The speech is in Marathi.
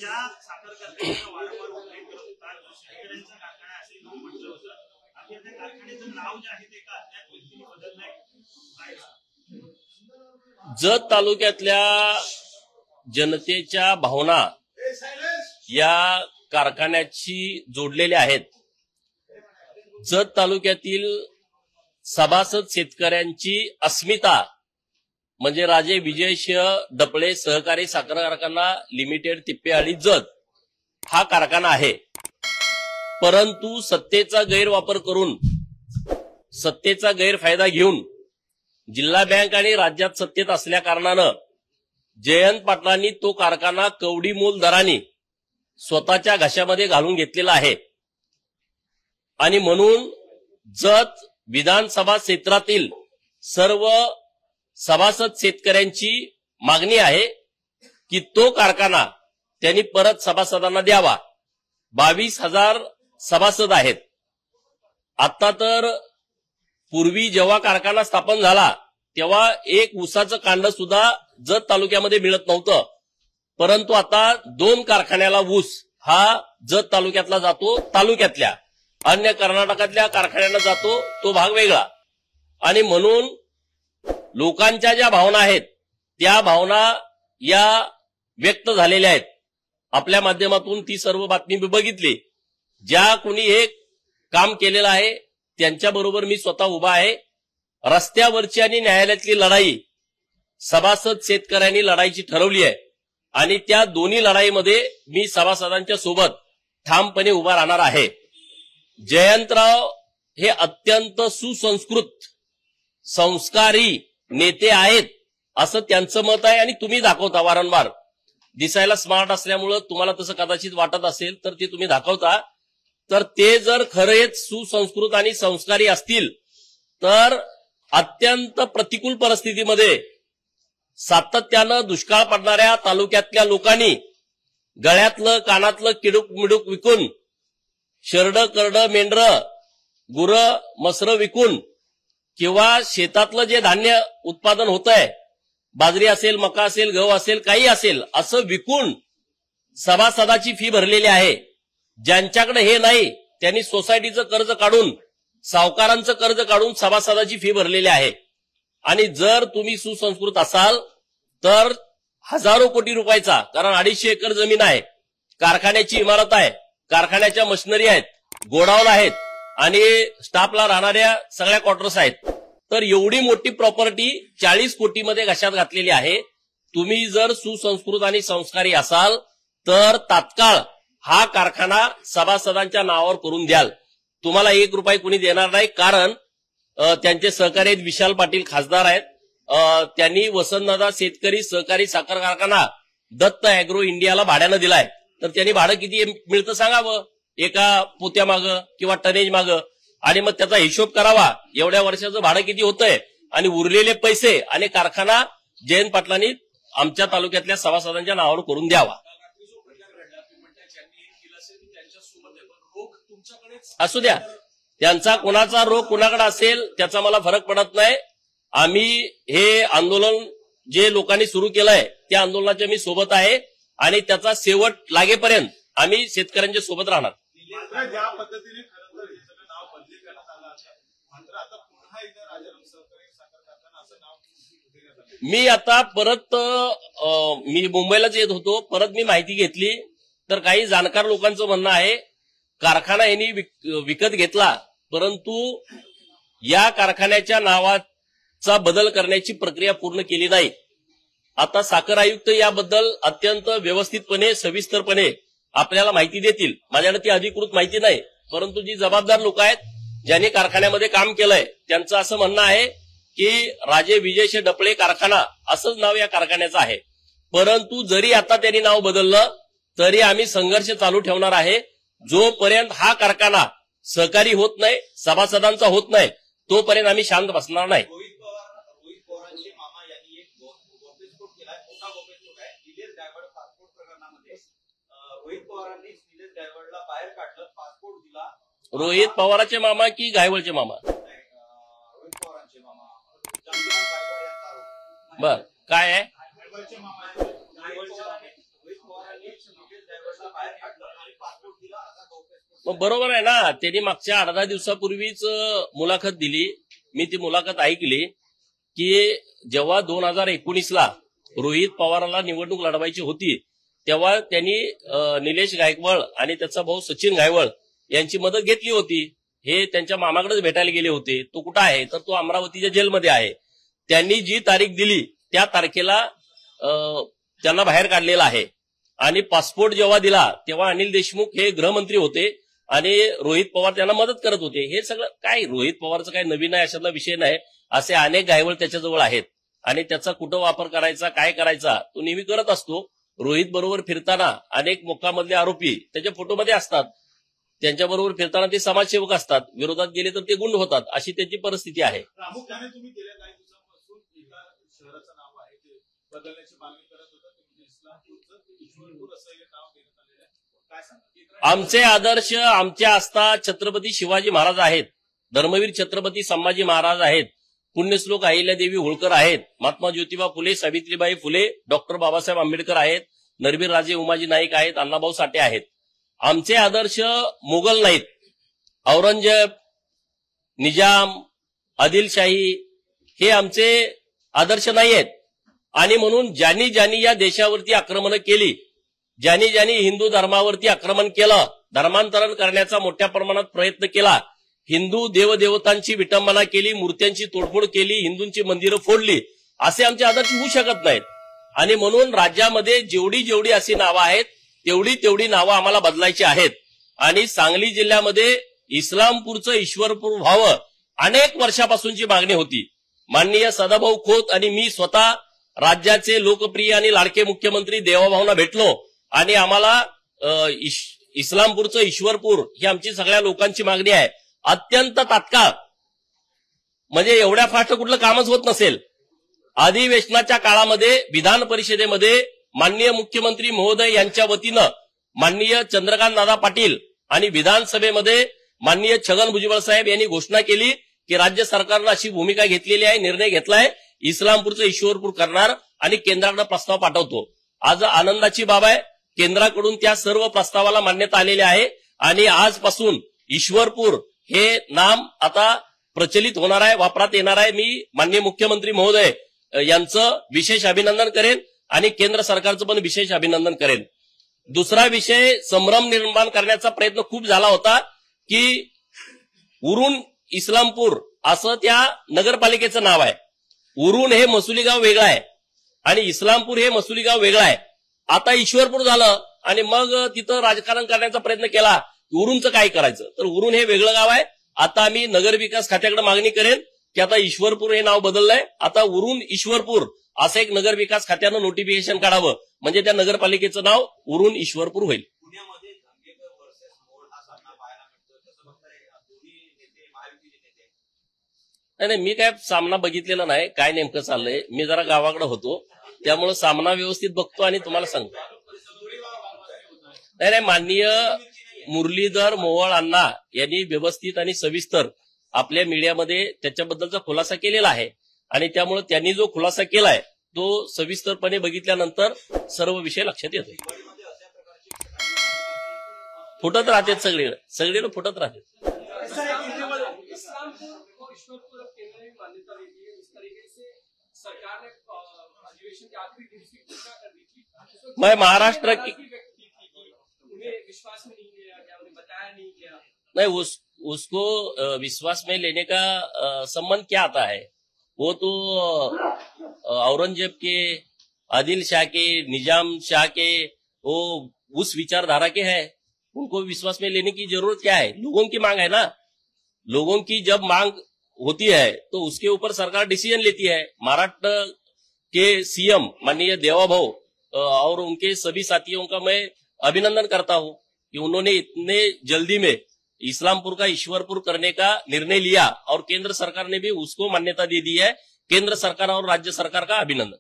ज्या साखर कारखान्याचा वारंवार उल्लेख करत होता, जो शेतकऱ्यांचा कारखाना असेल म्हणून म्हटलं होतं, अखेर त्या कारखान्याचं नाव जे आहे ते एका अज्ञात व्यक्तीने बदललंय. जत तालुक्यातल्या जनतेच्या भावना या कारखान्याशी जोडलेल्या आहेत. जत तालुक्यातील सभासद शेतकऱ्यांची अस्मिता म्हणजे राजे विजयसिंह डपळे सहकारी साखर कारखाना लिमिटेड तिप्पेआळी जत हा कारखाना आहे. परंतु सत्तेचा गैरवापर करून सत्तेचा गैरफायदा घेऊन जिल्हा बँक आणि राज्यात सत्तेत असल्या कारणानं जयंत पाटलांनी तो कारखाना कवडीमोल दराने स्वतःच्या घशामध्ये घालून घेतलेला आहे. आणि म्हणून जत विधानसभा क्षेत्रातील सर्व सभासद शेतकऱ्यांची मागणी आहे की तो कारखाना त्यांनी परत सभासदांना द्यावा. 22,000 सभासद आहेत. आता तर पूर्वी जेव्हा कारखाना स्थापन झाला तेव्हा एक ऊसाचं कांड सुद्धा जत तालुक्यामध्ये मिळत नव्हतं. परंतु आता 2 कारखान्याला ऊस हा जत तालुक्यातला जातो, तालुक्यातल्या अन्य कर्नाटकातल्या कारखान्यांना जातो तो भाग वेगळा. आणि म्हणून लोकांच्या ज्या भावना आहेत त्या भावना या व्यक्त झालेल्या आहेत. आपल्या माध्यमातून ती सर्व बातमी मी बघितली. ज्या कोणी हे काम केलेलं आहे त्यांच्याबरोबर मी स्वतः उभा आहे. रस्त्यावरची आणि न्यायालयातली लढाई सभासद शेतकऱ्यांनी लढाईची ठरवली आहे आणि त्या दोन्ही लढाईमध्ये मी सभासदांच्या सोबत ठामपणे उभा राहणार आहे. जयंतराव हे अत्यंत सुसंस्कृत संस्कारी नेते आहेत असं त्यांचं मत आहे आणि तुम्ही दाखवता वारंवार. दिसायला स्मार्ट असल्यामुळं तुम्हाला तसं कदाचित वाटत असेल तर ते तुम्ही दाखवता. तर ते जर खरेच सुसंस्कृत आणि संस्कारी असतील तर अत्यंत प्रतिकूल परिस्थितीमध्ये सातत्यानं दुष्काळ पडणाऱ्या तालुक्यातल्या लोकांनी गळ्यातलं कानातलं किडूक मिडूक विकून शरड करड मेंढर गुरं मसरं विकून किंवा शेतातलं जे धान्य उत्पादन होत आहे बाजरी असेल मका असेल गहू असेल काही असेल असं विकून सभासदाची फी भरलेली आहे. ज्यांच्याकडे हे नाही त्यांनी सोसायटीचं कर्ज काढून सावकारांचं कर्ज काढून सभासदाची फी भरलेली आहे. आणि जर तुम्ही सुसंस्कृत असाल तर हजारो कोटी रुपयाचा, कारण 250 एकर जमीन आहे, कारखान्याची इमारत आहे, कारखान्याच्या मशिनरी आहेत, गोडाऊन आहेत आणि स्टाफला राहणाऱ्या सगळ्या क्वार्टर्स आहेत. तर एवढी मोठी प्रॉपर्टी 40 कोटीमध्ये घशात घातलेली आहे. तुम्ही जर सुसंस्कृत आणि संस्कारी असाल तर तात्काळ हा कारखाना सभासदांच्या नावावर करून द्याल. तुम्हाला 1 रुपया कुणी देणार नाही. कारण त्यांचे सहकारी आहेत, विशाल पाटील खासदार आहेत. त्यांनी वसंतदादा शेतकरी सहकारी साखर कारखाना दत्त अॅग्रो इंडियाला भाड्यानं दिलाय. तर त्यांनी भाडं किती मिळतं सांगावं एका पोत्या मागं किंवा टनेज मागं, आणि मग त्याचा हिशोब करावा एवढ्या वर्षाचं भाडं किती होतंय आणि उरलेले पैसे आणि कारखाना जयंत पाटलांनी आमच्या तालुक्यातल्या सभासदांच्या नावावर करून द्यावा. असू द्या, त्यांचा कोणाचा रोग कुणाकडे असेल त्याचा मला फरक पडत नाही. आम्ही हे आंदोलन जे लोकांनी सुरू केलंय त्या आंदोलनाच्या मी सोबत आहे आणि त्याचा शेवट लागेपर्यंत आम्ही शेतकऱ्यांच्या सोबत राहणार. ज्या पद्धतीने खरं तर हे सगळं नाव बदली करण्यात आलं आहे, मात्र आता पुन्हा एकदा राजाराम सहकारी साखर कारखाना असं नाव देण्यात आलं. मी आता परत मी मुंबईलाच येत होतो, परत मी माहिती घेतली तर काही जाणकार लोकांचं म्हणणं आहे कारखाना यांनी विकत घेतला परंतु या कारखान्याच्या नावाचा बदल करण्याची प्रक्रिया पूर्ण केली नाही. आता साखर आयुक्त याबद्दल अत्यंत व्यवस्थितपणे सविस्तरपणे आपल्याला माहिती देतील. माझ्याकडे ती अधिकृत माहिती नाही, परंतु जी जबाबदार लोक आहेत ज्यांनी कारखान्यामध्ये काम केलंय त्यांचं असं म्हणणं आहे की राजे विजयसिंह डपळे कारखाना असंच नाव या कारखान्याचं आहे. परंतु जरी आता त्यांनी नाव बदललं तरी आम्ही संघर्ष चालू ठेवणार आहे. जोपर्यंत हा कारखाना सहकारी होत नाही, सभासदांचा होत नाही, तोपर्यंत आम्ही शांत बसणार नाही. रोहित पवारांचे मामा यांनी एक गौप्यस्फोट केलाय, मोठा गौप्यस्फोट आहे. निलेश गायकवाड पासपोर्ट प्रकरणामध्ये रोहित पवारांनी निलेश गायकवाडला बाहेर काढलं, पासपोर्ट दिला. रोहित पवारांचे मामा की गायवळचे मामा? रोहित पवारांचे मामा जामगिरी गायकवाड यांचा आरोप. बर, काय आहे? गायकवाडचे मामा रोहित पवारांनी निलेश गायकवाडला बाहेर काढलं आणि पासपोर्ट दिला असा गौप्यस्फोट. मग बरोबर आहे ना, त्यांनी मागच्या 8-10 दिवसापूर्वीच मुलाखत दिली. मी ती मुलाखत ऐकली की जेव्हा 2019ला रोहित पवारांना निवडणूक लढवायची होती तेव्हा त्यांनी निलेश गायकवाड आणि त्याचा भाऊ सचिन गायकवाड यांची मदत घेतली होती. हे त्यांच्या मामाकडेच भेटायला गेले होते. तो कुठं आहे तर तो अमरावतीच्या जेलमध्ये आहे. त्यांनी जी तारीख दिली त्या तारखेला त्यांना बाहेर काढलेला आहे. आणि पासपोर्ट जेव्हा दिला तेव्हा अनिल देशमुख हे गृहमंत्री होते आणि रोहित पवार त्यांना मदत करत होते. हे सगळं काय रोहित पवारचं काय नवीन आहे अशातला विषय नाही. असे अनेक गायवळ त्याच्याजवळ आहेत आणि त्याचा कुठं वापर करायचा काय करायचा तो नेहमी करत असतो. रोहित बरोबर फिरताना अनेक मोक्कामधले आरोपी त्याच्या फोटोमध्ये असतात. त्यांच्याबरोबर फिरताना ते समाजसेवक असतात. विरोधात गेले तर ते गुंड होतात. अशी त्यांची परिस्थिती आहे. प्रामुख्याने तुम्ही गेल्या काही दिवसांपासून एका शहराचं नाव आहे ते बदलण्याची मागणी करत होता. तुम्ही इस्लामपूरचं ईश्वरपूर असं हे नाव देण्यात आलेलं आहे. काय सांगा? आमचे आदर्श आमच्या आस्था छत्रपती शिवाजी महाराज आहेत. धर्मवीर छत्रपती संभाजी महाराज आहेत. पुण्यश्लोक अहिल्यादेवी होळकर आहेत. महात्मा ज्योतिबा फुले, सावित्रीबाई फुले, डॉक्टर बाबासाहेब आंबेडकर आहेत. नरबीर राजे उमाजी नाईक आहेत. अण्णाभाऊ साठे आहेत. आमचे आदर्श मोगल नाहीत. औरंगजेब, निजाम, आदिलशाही हे आमचे आदर्श नाही आहेत. आणि म्हणून ज्यांनी ज्यांनी या देशावरती आक्रमण केली, ज्यांनी ज्यांनी हिंदू धर्मावरती आक्रमण केलं, धर्मांतरण करण्याचा मोठ्या प्रमाणात प्रयत्न केला, हिंदू देवदेवतांची विटंबना केली, मूर्त्यांची तोडफोड केली, हिंदूंची मंदिरं फोडली, असे आमचे आदर्श होऊ शकत नाहीत. आणि म्हणून राज्यामध्ये जेवढी जेवढी अशी नावं आहेत तेवढी तेवढी नावं आम्हाला बदलायची आहेत. आणि सांगली जिल्ह्यामध्ये इस्लामपूरचं ईश्वरपूर व्हावं अनेक वर्षापासूनची मागणी होती. माननीय सदाभाऊ खोत आणि मी स्वतः राज्याचे लोकप्रिय आणि लाडके मुख्यमंत्री देवाभाऊंना भेटलो आणि आम्हाला इस्लामपूरचं ईश्वरपूर ही आमची सगळ्या लोकांची मागणी आहे. अत्यंत तात्काळ, म्हणजे एवढ्या फास्ट कुठलं कामच होत नसेल. अधिवेशनाच्या काळामध्ये विधान परिषदेमध्ये माननीय मुख्यमंत्री महोदय यांच्या वतीनं माननीय चंद्रकांत दादा पाटील आणि विधानसभेमध्ये माननीय छगन भुजबळ साहेब यांनी घोषणा केली की राज्य सरकारनं अशी भूमिका घेतलेली आहे, निर्णय घेतलाय, इस्लामपूरचं ईश्वरपूर करणार आणि केंद्राकडे प्रस्ताव पाठवतो. आज आनंदाची बाब आहे, केंद्राकडून त्या सर्व प्रस्तावाला मान्यता आलेली आहे आणि आजपासून ईश्वरपूर हे नाम आता प्रचलित होणार आहे, वापरात येणार आहे. मी माननीय मुख्यमंत्री महोदय यांचं विशेष अभिनंदन करेन आणि केंद्र सरकारचं पण विशेष अभिनंदन करेन. दुसरा विषय, संभ्रम निर्माण करण्याचा प्रयत्न खूप झाला होता की उरून इस्लामपूर असं त्या नगरपालिकेचं नाव आहे. उरून हे मसुली गाव वेगळं आहे आणि इस्लामपूर हे मसुली गाव वेगळं आहे. आता ईश्वरपूर झालं आणि मग तिथं राजकारण करण्याचा प्रयत्न केला. उरूनचं काय करायचं, तर उरून हे वेगळं गाव आहे. आता मी नगर विकास खात्याकडे मागणी करेन की आता ईश्वरपूर हे नाव बदललंय, आता उरून ईश्वरपूर असं एक नगर विकास खात्यानं नोटिफिकेशन काढावं, म्हणजे त्या नगरपालिकेचं नाव उरून ईश्वरपूर होईल. पुण्यामध्ये धंगेकर वर्सेस मोहोळ हा सामना पाहायला मिळतो. कसं बघताय दोन्ही नेते, महायुतीचे नेते? नाही, मी काय सामना बघितलेला नाही, काय नेमकं चाललंय. मी जरा गावाकडे होतो त्यामुळे सामना व्यवस्थित बघतो आणि तुम्हाला सांगतो. नाही, माननीय मुरलीधर मोहोळ अण्णा यांनी व्यवस्थित आणि सविस्तर आपल्या मीडियामध्ये त्याच्याबद्दलचा खुलासा केलेला आहे आणि त्यामुळे त्यांनी जो खुलासा केलाय तो सविस्तरपणे बघितल्यानंतर सर्व विषय लक्षात येतो. फुटत राहतात सगळीकडे फुटत राहतात. मैं महाराष्ट्र की विश्वास में नहीं लिया गया, उन्हें बताया नहीं गया. नहीं, उसको विश्वास में लेने का संबंध क्या आता है? वो तो औरंगजेब के, आदिल शाह के, निजाम शाह के वो उस विचारधारा के हैं. उनको विश्वास में लेने की जरूरत क्या है? लोगों की मांग है ना. लोगों की जब मांग होती है तो उसके ऊपर सरकार डिसीजन लेती है. महाराष्ट्र के सीएम माननीय देवाभाऊ और उनके सभी साथियों का मैं अभिनंदन करता हूं कि उन्होंने इतने जल्दी में इस्लामपुर का ईश्वरपुर करने का निर्णय लिया और केंद्र सरकार ने भी उसको मान्यता दे दी है. केंद्र सरकार और राज्य सरकार का अभिनंदन.